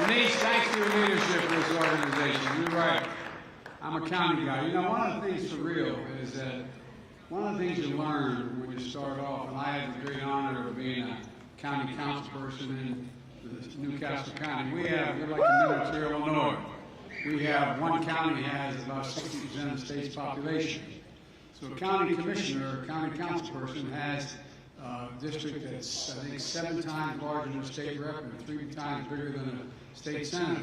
Denise, thanks for your leadership for this organization. You're right. I'm a county guy. You know, one of the things for real is that one of the things you learn when you start off, and I had the great honor of being a county council person in Newcastle County. We're like a miniature Illinois. We have one county has about 60% of the state's population. So a county commissioner or county council person has a district that's, I think, 7 times larger than a state rep and 3 times bigger than a state senator.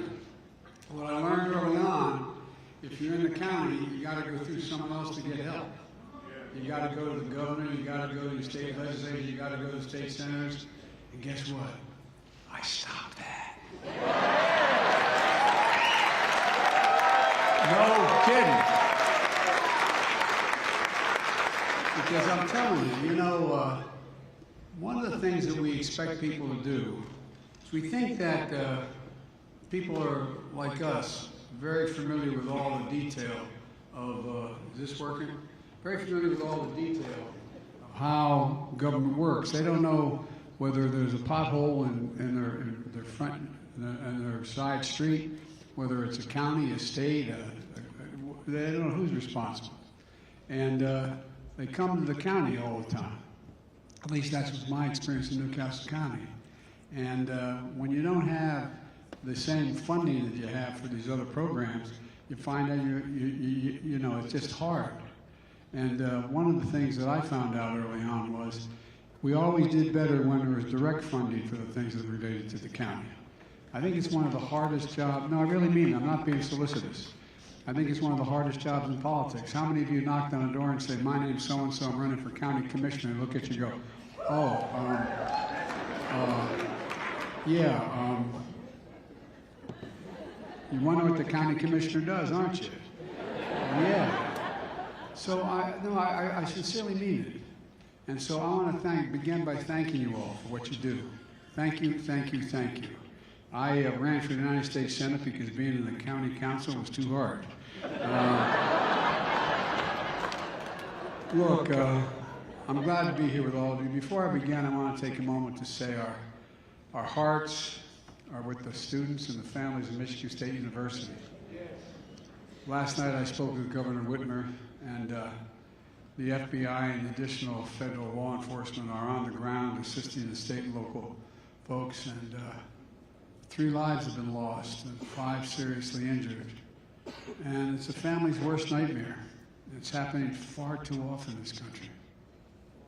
What I learned early on, if you're in the county, you got to go through someone else to get help. You got to go to the governor, you got to go to the state legislature, you got to go to the state senators, and guess what? I stopped that. No kidding. Because I'm telling you, you know, one of the things that we expect people to do is we think that people are like us, very familiar with all the detail of, is this working? Very familiar with all the detail of how government works. They don't know whether there's a pothole in their front and their side street, whether it's a county, a state, they don't know who's responsible. And they come to the county all the time. At least that was my experience in Newcastle County. And when you don't have the same funding that you have for these other programs, you find that you know, it's just hard. And one of the things that I found out early on was we always did better when there was direct funding for the things that related to the county. I think it's one of the hardest jobs. No, I really mean it. I'm not being solicitous. I think it's one of the hardest jobs in politics. How many of you knocked on a door and said, my name's so-and-so, I'm running for county commissioner, and look at you go, oh, yeah, you wonder what the county commissioner does, aren't you? Yeah. So I sincerely mean it. And so I want to begin by thanking you all for what you do. Thank you, thank you, thank you. I ran for the United States Senate because being in the county council was too hard. Look, I'm glad to be here with all of you. Before I begin, I want to take a moment to say our hearts are with the students and the families of Michigan State University. Last night I spoke with Governor Whitmer, and the FBI and additional federal law enforcement are on the ground assisting the state and local folks, and 3 lives have been lost and 5 seriously injured. And it's a family's worst nightmare. It's happening far too often in this country,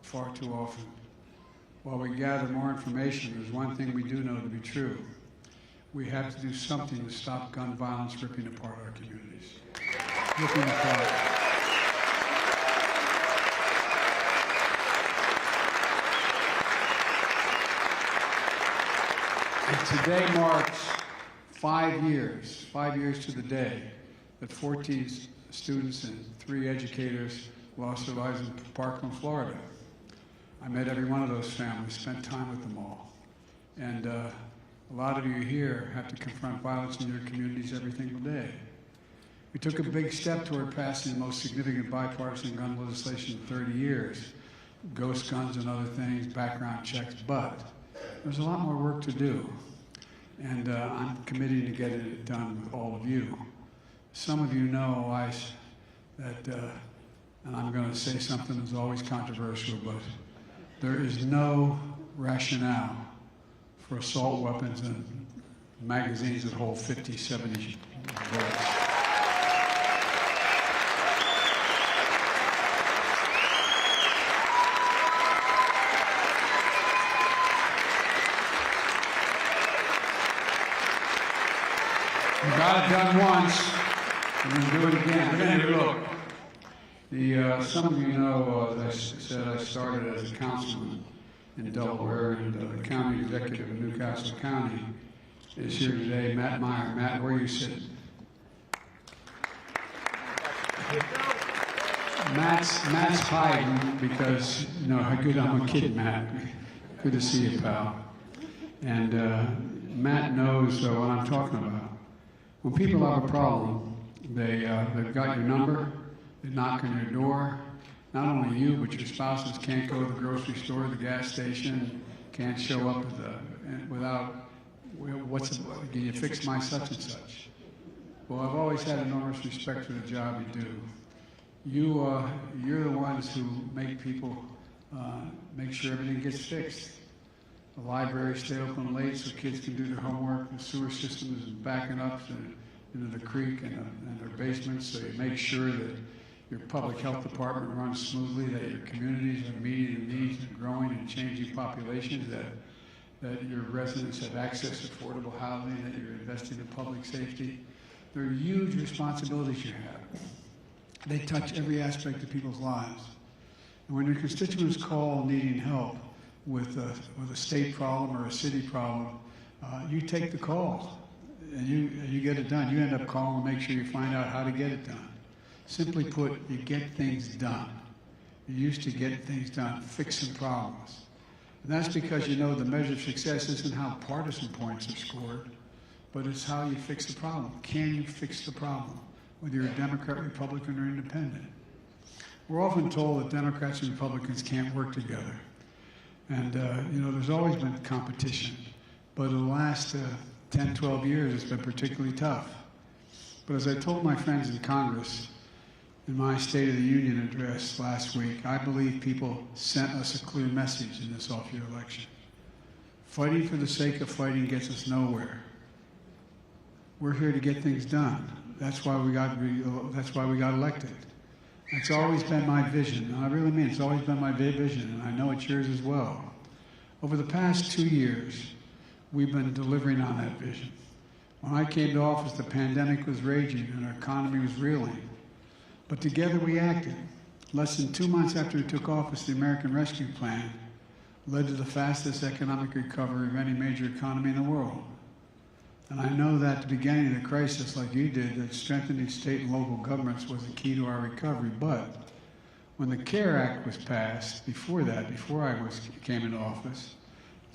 far too often. While we gather more information, there's one thing we do know to be true. We have to do something to stop gun violence ripping apart our communities. Ripping apart. And today marks 5 years to the day that 14 students and 3 educators lost their lives in Parkland, Florida. I met every one of those families, spent time with them all. And a lot of you here have to confront violence in your communities every single day. We took a big step toward passing the most significant bipartisan gun legislation in 30 years. Ghost guns and other things, background checks, but there's a lot more work to do. And I'm committed to getting it done with all of you. Some of you know that, and I'm going to say something that's always controversial, but there is no rationale for assault weapons and magazines that hold 50, 70 bullets. We got it done once, and we'll do it again. But anyway, look, some of you know, as I said, I started as a councilman in Delaware, and the county executive in Newcastle County is here today, Matt Meyer. Matt, where are you sitting? Matt's hiding because, you know, how good I'm a kid, Matt. Good to see you, pal. And Matt knows what I'm talking about. When people have a problem, they've got your number, they knock on your door. Not only you, but your spouses can't go to the grocery store, the gas station, can't show up without can you fix my such and such? Well, I've always had enormous respect for the job you do. You're the ones who make people make sure everything gets fixed. The libraries stay open late so kids can do their homework. The sewer system is backing up into the creek and their basements, so you make sure that your public health department runs smoothly, that your communities are meeting the needs of growing and changing populations, that your residents have access to affordable housing, that you're investing in public safety. There are huge responsibilities you have. They touch every aspect of people's lives. And when your constituents call needing help with a state problem or a city problem, you take the call and you get it done. You end up calling to make sure you find out how to get it done. Simply put, you get things done. You used to get things done, fixing problems. And that's because you know the measure of success isn't how partisan points are scored, but it's how you fix the problem. Can you fix the problem, whether you're a Democrat, Republican, or Independent? We're often told that Democrats and Republicans can't work together. And, there's always been competition. But in the last 10, 12 years, it's been particularly tough. But as I told my friends in Congress in my State of the Union address last week, I believe people sent us a clear message in this off-year election. Fighting for the sake of fighting gets us nowhere. We're here to get things done. That's why we got elected. It's always been my vision, and I really mean it's always been my vision, and I know it's yours as well. Over the past 2 years, we've been delivering on that vision. When I came to office, the pandemic was raging and our economy was reeling. But together we acted. Less than 2 months after we took office, the American Rescue Plan led to the fastest economic recovery of any major economy in the world. And I know that at the beginning of the crisis, like you did, that strengthening state and local governments was the key to our recovery. But when the CARE Act was passed, before I came into office,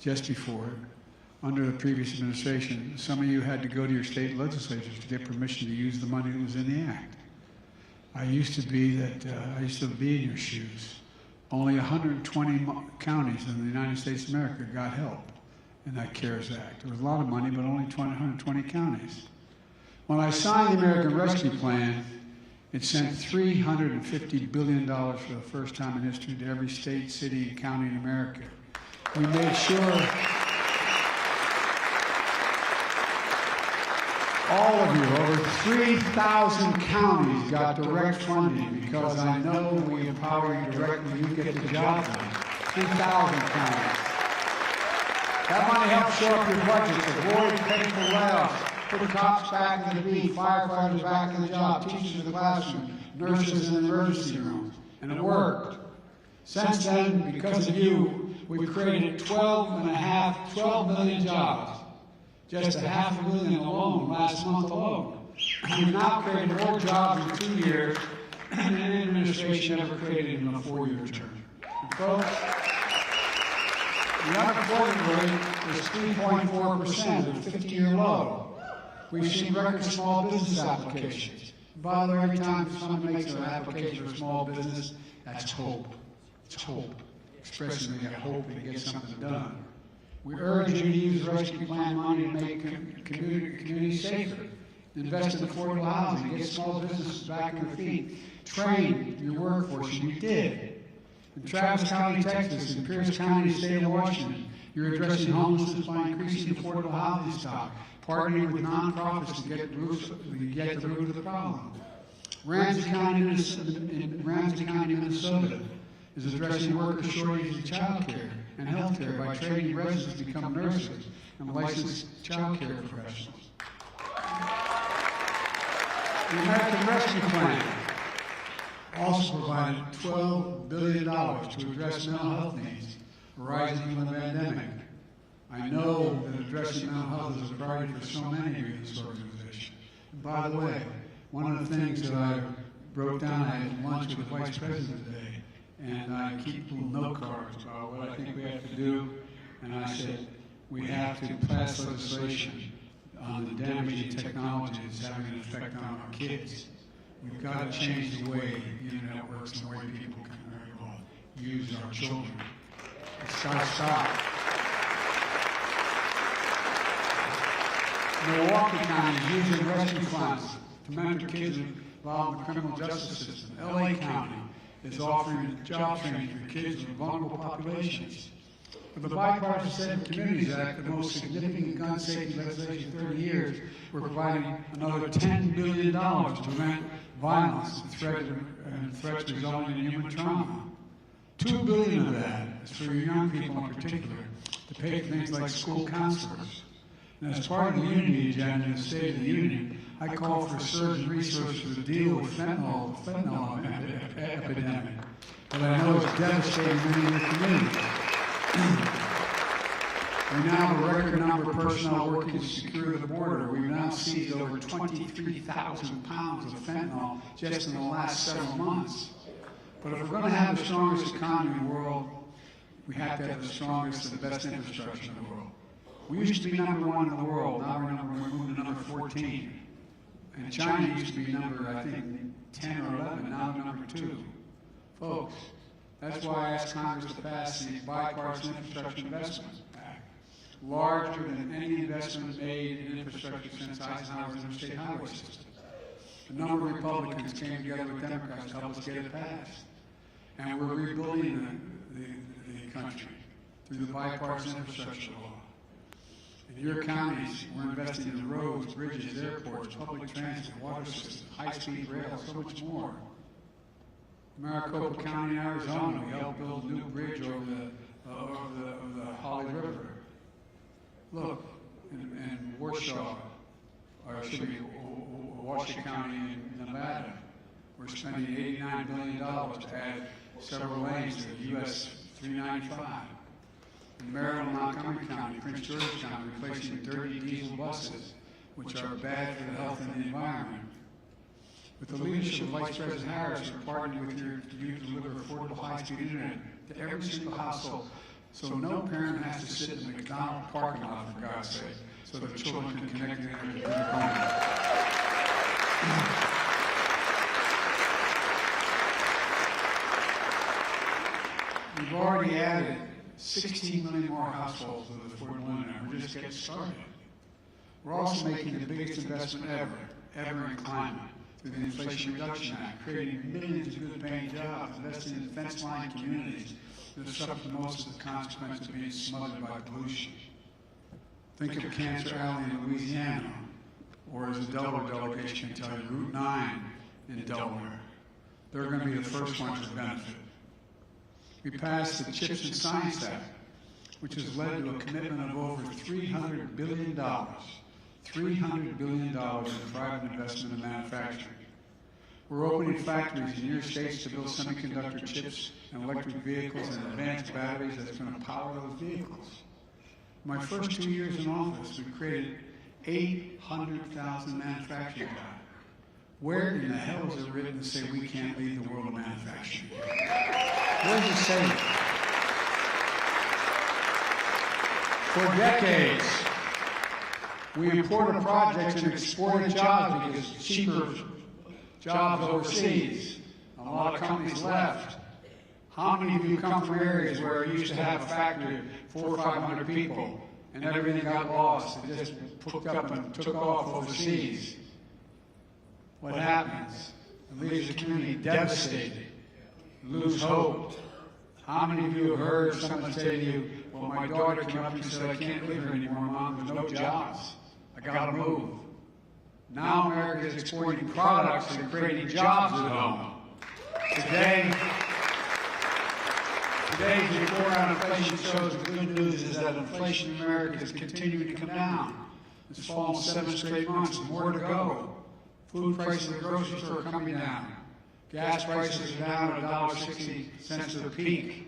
just before it, under the previous administration, some of you had to go to your state legislatures to get permission to use the money that was in the act. I used to be in your shoes. Only 120 counties in the United States of America got help in that CARES Act. There was a lot of money, but only 120 counties. When I signed the American Rescue Plan, it sent $350 billion for the first time in history to every state, city, and county in America. We made sure all of you, over 3,000 counties got direct funding because I know we empower you directly, you get the job done. 3,000 counties. That money helps shore up your budgets, avoid painful layoffs, put cops back in the beat, firefighters back in the job, teachers in the classroom, nurses in the emergency room, and it worked. Since then, because of you, we've created 12 million jobs. Just 500,000 alone, last month alone. We've now created more jobs in 2 years than any administration ever created in a 4-year term. And folks, the unemployment rate is 3.4%, a 50-year low. We've seen record small business applications. By the way, every time someone makes an application for a small business, that's hope. It's hope. Expressing they got hope and get something done. We urge you to use rescue plan money to make communities safer. Invest in affordable housing, get small businesses back on their feet. Train your workforce, and you did. In Travis County, Texas, and Pierce County, state of Washington, you're addressing homelessness by increasing affordable housing stock, partnering with nonprofits to get the root of the problem. Ramsey County, Minnesota, is addressing worker shortages in child care and health care by training residents to become nurses and licensed child care professionals. The American Rescue Plan also provided $12 billion to address mental health needs arising from the pandemic. I know that addressing mental health is a priority for so many of you in this organization. And by the way, one of the things that I wrote down, I had lunch with the Vice President today, and I keep little note cards about what I think we have to do. And I said, we have to pass legislation on the damaging technology that's having an effect on our kids. We've got to change the way the internet works and the way people can use our children. It's got to stop. Milwaukee County is using rescue funds to mentor kids involved in the criminal justice system. LA County is offering job training for kids in vulnerable populations. With the Bipartisan Safe Communities Act, the most significant gun safety legislation in 30 years, we're providing another $10 billion to prevent violence and threats resulting in human trauma. $2 billion of that is for young people in particular, to pay for things like school counselors. And as part of the Unity Agenda in the State of the Union, I call for a surge in resources to deal with fentanyl epidemic that I know is devastating many of the communities. We now have a record number of personnel working to secure the border. We've now seized over 23,000 pounds of fentanyl just in the last several months. But if we're going to have the strongest economy in the world, we have to have the strongest and best infrastructure in the world. We used to be number 1 in the world. Now we're moving to number 14. And China used to be number, I think, 10 or 11. Now number 2. Folks, that's why I asked Congress to pass the Bipartisan Infrastructure Investment Act, larger than any investment made in infrastructure since Eisenhower's interstate highway system. A number of Republicans came together with Democrats to help us get it passed. And we're rebuilding the country through the bipartisan infrastructure law. In your counties, we're investing in roads, bridges, airports, public transit, water systems, high-speed rail, so much more. Maricopa County, Arizona, we helped build a new bridge over the Holly River. Look, in Warsaw, or it should be Washington County in Nevada, we're spending $89 billion to add several lanes to the US 395. In Maryland, Montgomery County, Prince George's County, replacing dirty diesel buses, which are bad for the health and the environment. With the leadership of Vice President Harris, we're partnering with you to deliver affordable high-speed internet to every single household, so no parent has to sit in the McDonald's parking lot, for God's sake, so that children can connect to the internet in their home. We've already added 16 million more households with affordable internet. We're just getting started. We're also making the biggest investment ever in climate through the Inflation Reduction Act, creating millions of good-paying jobs, investing in fence-line communities that suffer the most of the consequences of being smothered by pollution. Think of Cancer Alley in Louisiana, or as the Delaware delegation can tell you, Route 9 in Delaware. They're going to be the first ones to benefit. We passed the CHIPS and Science Act, which has led to a commitment of over $300 billion, $300 billion in private investment in manufacturing. We're opening factories in your states to build semiconductor chips and electric vehicles and advanced batteries that's going to power those vehicles. My first 2 years in office, we created 800,000 manufacturing jobs. Where in the hell is it written to say we can't lead the world of manufacturing? Where does it say it? For decades, we imported projects and exported jobs because it's cheaper jobs overseas. A lot of companies left. How many of you come from areas where you used to have a factory of 400 or 500 people and everything got lost? It just hooked up and took off overseas. What happens? The leaders of the community devastated, lose hope. How many of you have heard someone say to you, well, my daughter came up and said, I can't live here anymore, Mom, there's no jobs. I got to move. Now America is exporting products and creating jobs at home. Today's report on inflation shows the good news is that inflation in America is continuing to come down. It's fallen 7 straight months, more to go. Food prices at the grocery store are coming down. Gas prices are down at $1.60 to the peak.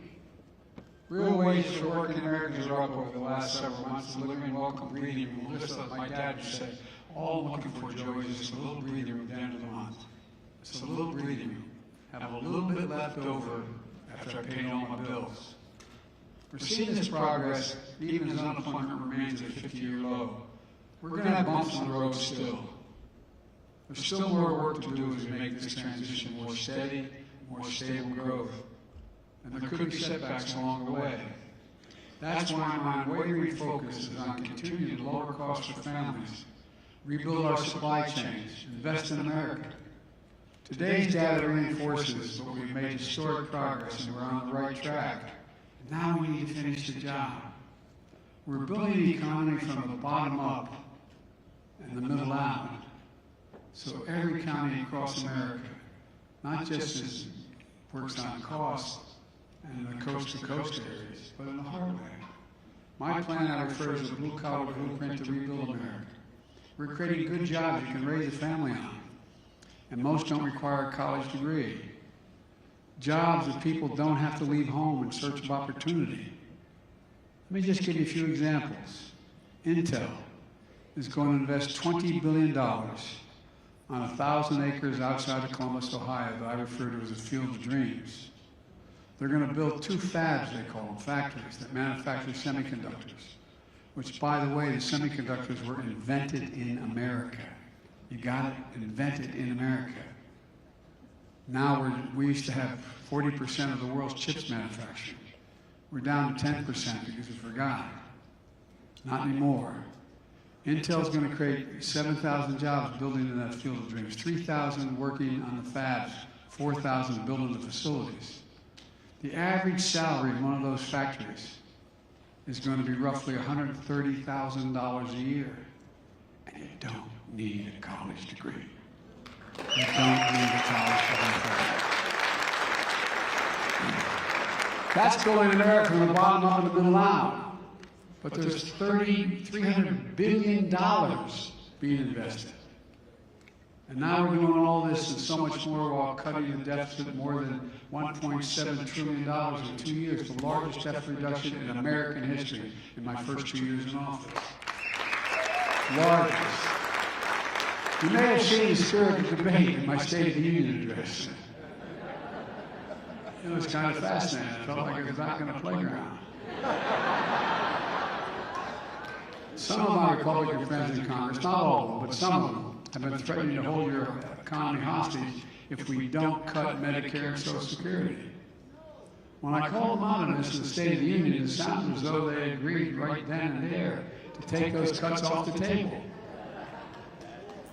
Real wages for working Americans are up over the last several months, delivering welcome breathing room. Just like my dad used to say, all I'm looking for, Joey, is just a little breathing room at the end of the month. Just a little breathing room. Have a little bit left over after I paid all my bills. We're seeing this progress even as unemployment remains at a 50-year low. We're going to have bumps on the road still. There's still more work to do as we make this transition more steady, more stable growth. And there could be setbacks along the way. That's why my unwavering focus is on continuing to lower costs for families rebuild our supply chains, invest in America. Today's data reinforces that we've made historic progress and we're on the right track. Now we need to finish the job. We're building the economy from the bottom up and the middle out. So every county across America, not just as works on cost and the coast-to-coast areas, but in the heartland. My plan I refer to as a blue-collar blueprint to rebuild America. We're creating good jobs you can raise a family on, and most don't require a college degree. Jobs that people don't have to leave home in search of opportunity. Let me just give you a few examples. Intel is going to invest $20 billion on 1,000 acres outside of Columbus, Ohio, that I refer to as a field of dreams. They're going to build 2 fabs, they call them, factories that manufacture semiconductors, which, by the way, the semiconductors were invented in America. You got it? Invented in America. Now we used to have 40% of the world's chips manufactured. We're down to 10% because we forgot. Not anymore. Intel's going to create 7,000 jobs building in that field of dreams, 3,000 working on the fabs, 4,000 building the facilities. The average salary in one of those factories is going to be roughly $130,000 a year. And you don't need a college degree. You don't need a college degree. That's building America from the bottom up and the middle out. But there's $300 billion being invested. And now we're doing all this and so much more while cutting the deficit more than $1.7 trillion in 2 years, the largest deficit reduction in American history in my first 2 years in office. Largest. You may have seen the spirit of debate in my State of the Union address. It was kind of fascinating. I felt like I was back in a playground. Some of my Republican friends in Congress, not all of them, but some of them, have been threatening to hold your economy hostage if we don't cut Medicare and Social Security. When I called them out on this in the State of the Union, it sounded as though they agreed right then and there to take those cuts off the table.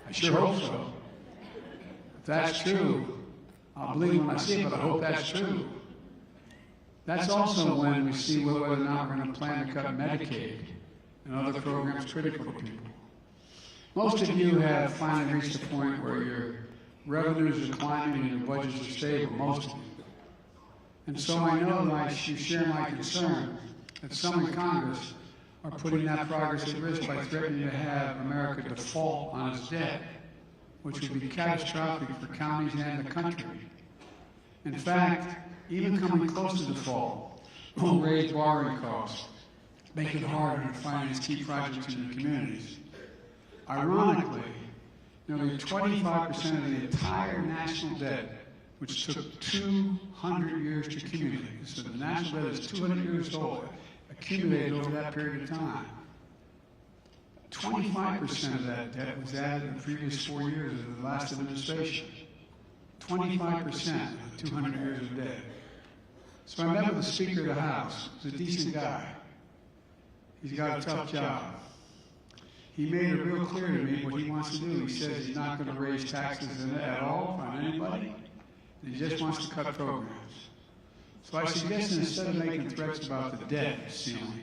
I sure hope so. If that's true, I'll believe when I see it, but I hope that's true. That's also when we see whether or not we're going to plan to cut Medicaid and other programs critical to people. Most of you have finally reached a point where your revenues are climbing and your budgets are stable, most of you. And so I know that you share my concern that some in Congress are putting that progress at risk by threatening to have America default on its debt, which would be catastrophic for counties and the country. In fact, even coming close to default will raise borrowing costs, make it harder to finance key projects in your communities. Ironically, nearly 25% of the entire national debt, which took 200 years to accumulate, so the national debt is 200 years old, accumulated over that period of time. 25% of that debt was added in the previous 4 years of the last administration. 25% of 200 years of debt. So I met with the Speaker of the House. He's a decent guy. He's got a tough job. He made it real clear to me what he wants to do. He says he's not going to raise taxes at all on anybody. He just wants to cut programs. So I suggested instead of making threats about the debt ceiling,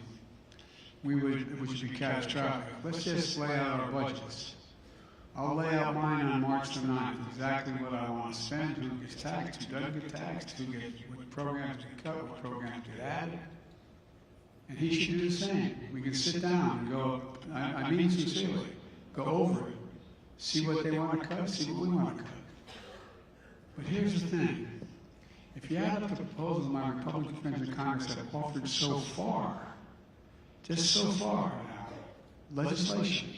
which would be catastrophic, let's just lay out our budgets. I'll lay out mine on March the 9th, exactly what I want to spend, who gets taxed, who doesn't get taxed, what programs get cut, what programs get added. And he should do the same. We can sit down and go, I mean sincerely, go over it, see what they want to cut, see what we want to cut. But here's the thing. If you add up the proposals my Republican friends in Congress have offered so far, just so far now, legislation,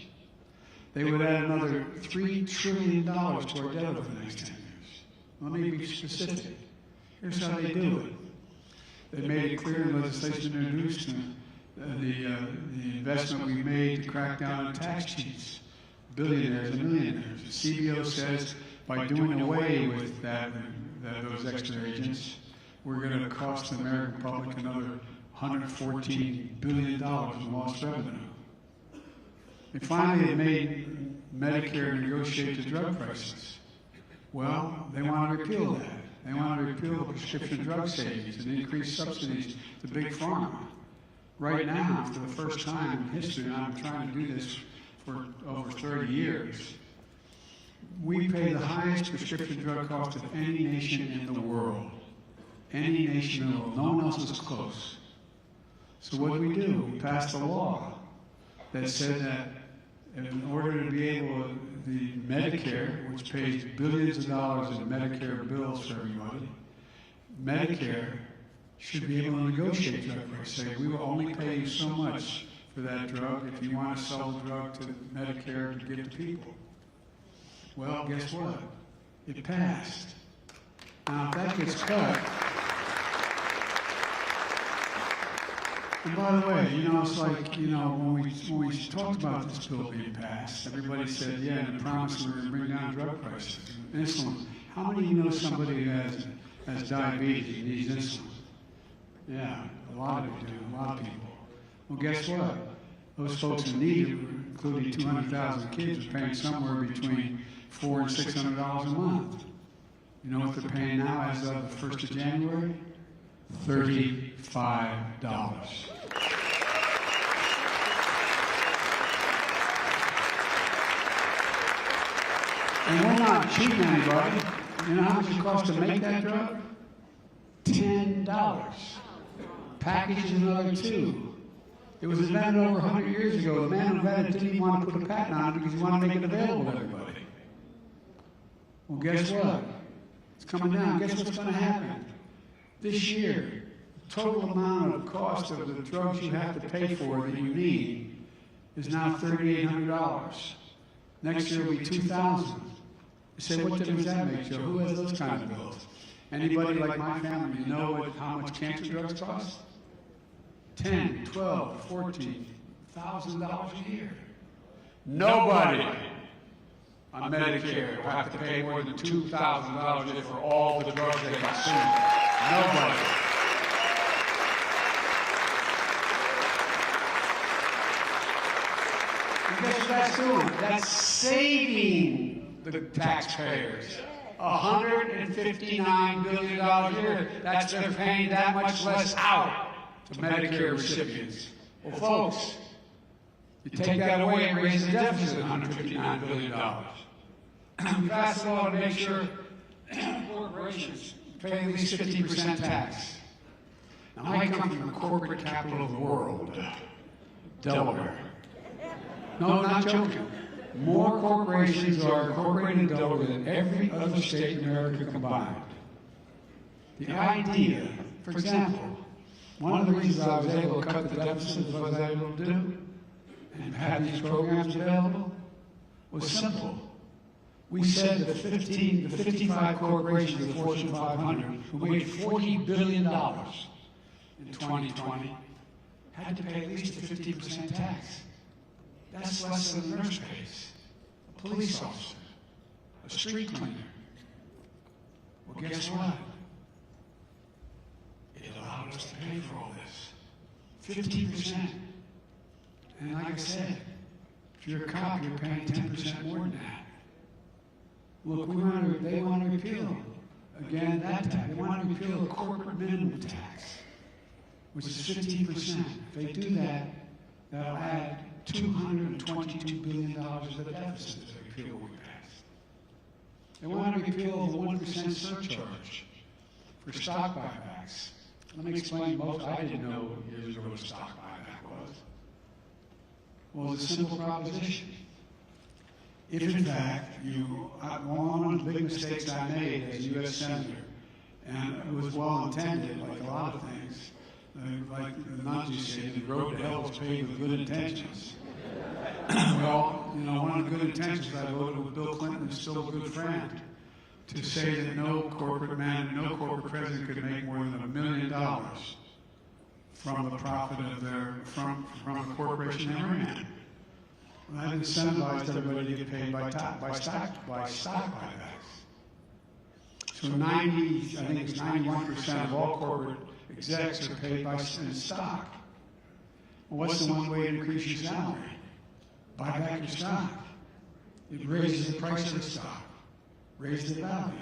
they would add another $3 trillion to our debt over the next 10 years. Let me be specific. Here's how they do it. They made it clear in legislation introduced the investment we made to crack down on tax cheats, billionaires and millionaires. The CBO says by doing away with those extra agents, we're going to cost the American public another $114 billion in lost revenue. They finally have Medicare negotiate the drug prices. Well, they want to repeal that. They want to repeal the prescription drug savings and increase subsidies to big pharma. Right now, for the first time in history, and I've been trying to do this for over 30 years, we pay the highest prescription drug cost of any nation in the world. Any nation in the world. No one else is close. So what do? We passed a law that said that in order to be able to, the Medicare, which pays billions of dollars in Medicare bills for everybody, Medicare should be able to negotiate drug prices. Say, we will only pay you so much for that drug if you want to sell the drug to Medicare to give to people. Well, guess what? It passed. Now, if that gets cut, and by the way, you know, it's like, you know, when we talked about this bill being passed, everybody said, yeah, and the promise we were going to bring down drug prices. Insulin. How many of you know somebody who has diabetes and needs insulin? Yeah, a lot of you do, a lot of people. Well, guess what? Those folks who need it, including 200,000 kids, are paying somewhere between $400 and $600 a month. You know what they're paying now as of the 1st of January? $35. And we're not cheating anybody. You know how much it costs to make that drug? $10. Package is another $2. It was invented over 100 years ago. The man who invented it didn't even want to put a patent on it because he wanted to make it available to everybody. Well, guess what? It's coming down. Guess what's going to happen? This year, the total amount of cost of the drugs you have to pay for that you need is now $3,800. Next year will be $2,000. You say, what difference does that make, Joe? Who has those kind of bills? Anybody like my family, you know how much cancer drugs cost? $10,000, $12,000, $14,000 a year. Nobody on Medicare will have to pay more than $2,000 a year for all the drugs they consume. Nobody. And guess what that's doing? That's saving the taxpayers $159 billion a year. That's they're paying that much less out to Medicare recipients. Well, folks, you take that away and raise the deficit $159 billion. We pass a law to make sure corporations pay at least 50% tax. Now, I come from the corporate capital of the world, Delaware. No, I'm not joking. More corporations are incorporated in Delaware than every other state in America combined. The idea, for example, one of the reasons I was able to cut the deficit as I was able to do and have these programs available was simple. We said the 55 corporations of the Fortune 500 who made $40 billion in 2020 had to pay at least a 50% tax. That's less than a nurse pays, a police officer, a street cleaner. Well, guess what? It allowed us to pay for all this. 50%. And like I said, if you're a cop, you're paying 10% more than that. Look, they want to repeal, again, that tax. They want to repeal the corporate minimum tax, which is 15%. If they do that, that'll add $222 billion of the deficit to repeal what we passed. They want to repeal the 1% surcharge for stock buybacks. Let me explain most. I didn't know years ago what a stock buyback was. Well, it's a simple proposition. If in fact one of the big mistakes I made as a U.S. Senator, and it was well intended, like a lot of things, like the Nazis say, the road to hell is paved with good intentions. Well, you know, one of the good intentions I voted with Bill Clinton, who's still a good friend, to say that no corporate man, no corporate president could make more than $1 million from the profit of from a corporation they ran. Well, that incentivized everybody to get paid by stock buybacks. So I think it's 91% of all corporate execs are paid in stock. Well, what's the one way to increase your salary? Buy back your stock. it raises the price of the stock, raises the value.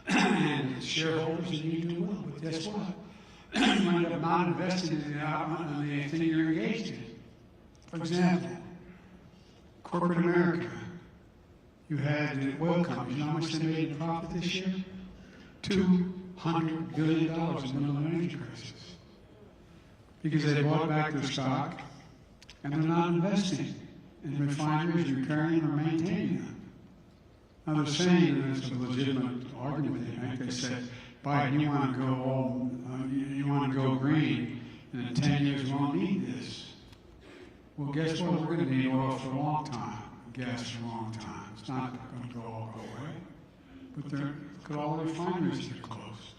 And shareholders, and you do well, but guess what? You end up not investing in the thing you're engaged in. For example, corporate America, you had the oil companies. You know how much they made in profit this year? $200 billion in the energy crisis. Because they bought back their stock, and they're not investing in refineries, repairing or maintaining them. Now they're saying, and it's a legitimate argument they make, they said, Biden, you want to go green, and in 10 years we won't need this. Well, guess what? We're going to need oil for a long time, gas for a long time. It's not going to all go away. But look at all the refineries that are closed,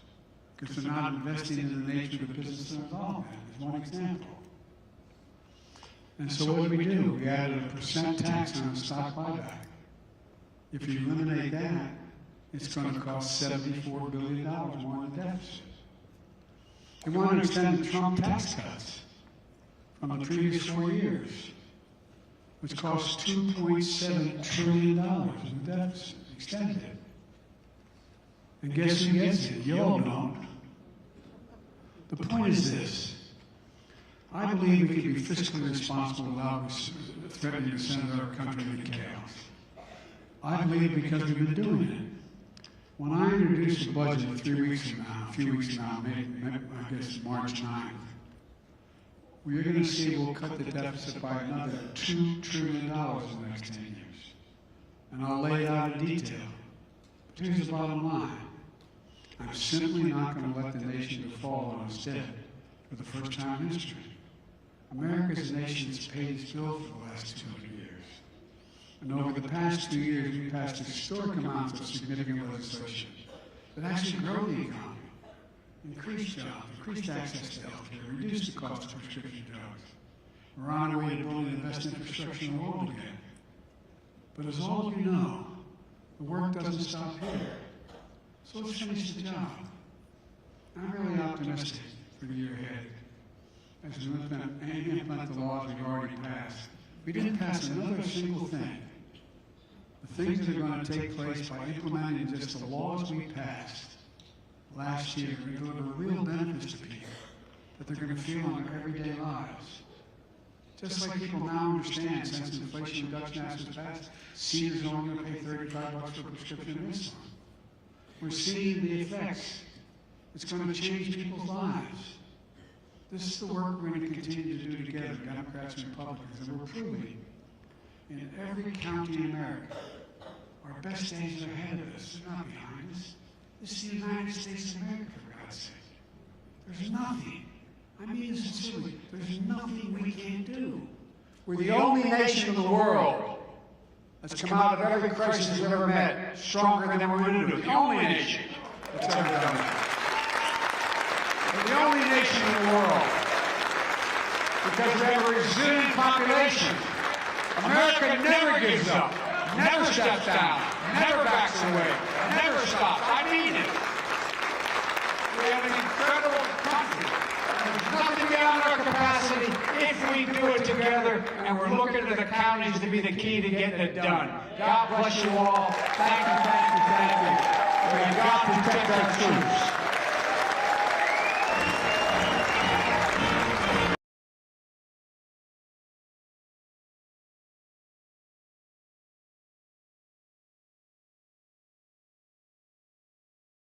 because they're not investing in the nature of the business they're involved in. There's one example. And so what do? We added a % tax on the stock buyback. If you eliminate that, it's going to cost $74 billion more in deficit. They want to extend the Trump tax cuts from the previous 4 years, which cost $2.7 trillion in deficit, extended it. And guess who gets it? You all don't. The point is this. I believe we can be fiscally responsible without threatening to send our country into chaos. I believe because we've been doing it. When I introduce the budget a few weeks from now, maybe I guess March 9th, we're going to see we'll cut the deficit by another $2 trillion in the next 10 years. And I'll lay it out in detail. But here's the bottom line. I'm simply not going to let the nation fall on its debt for the first time in history. America's nation has paid its bill for the last 200 years. And over the past 2 years, we passed historic amounts of significant legislation that actually grow the economy, increase jobs, increase access to health care, reduce the cost of prescription drugs. We're on our way to building the best infrastructure in the world again. But as all of you know, the work doesn't stop here. So let's finish the job. I'm really optimistic for the year ahead as we implement the laws we've already passed. We didn't pass another single thing. The things that are going to take place by implementing just the laws we passed last year are going to deliver real benefits to people that they're going to feel in their everyday lives. Just like people now understand, since the Inflation Reduction Act was passed, seniors are only going to pay $35 for a prescription insulin. We're seeing the effects. It's going to change people's lives. This is the work we're going to continue to do together, Democrats and Republicans, and we're proving in every county in America, our best days are ahead of us. They're not behind us. This is the United States of America, for God's sake. There's nothing, I mean this sincerely, there's nothing we can't do. We're the only nation in the world that's come out of every crisis we've ever met stronger than we're going to do. The only nation that's ever done that. We're the only nation in the world because we have a resilient population. America never gives up, never steps down, never backs away, never stops. I mean it. We have an incredible country. There's nothing beyond our capacity if we do it together, and we're looking to the counties to be the key to getting it done. God bless you all. Thank you, thank you, thank you. May God protect our troops.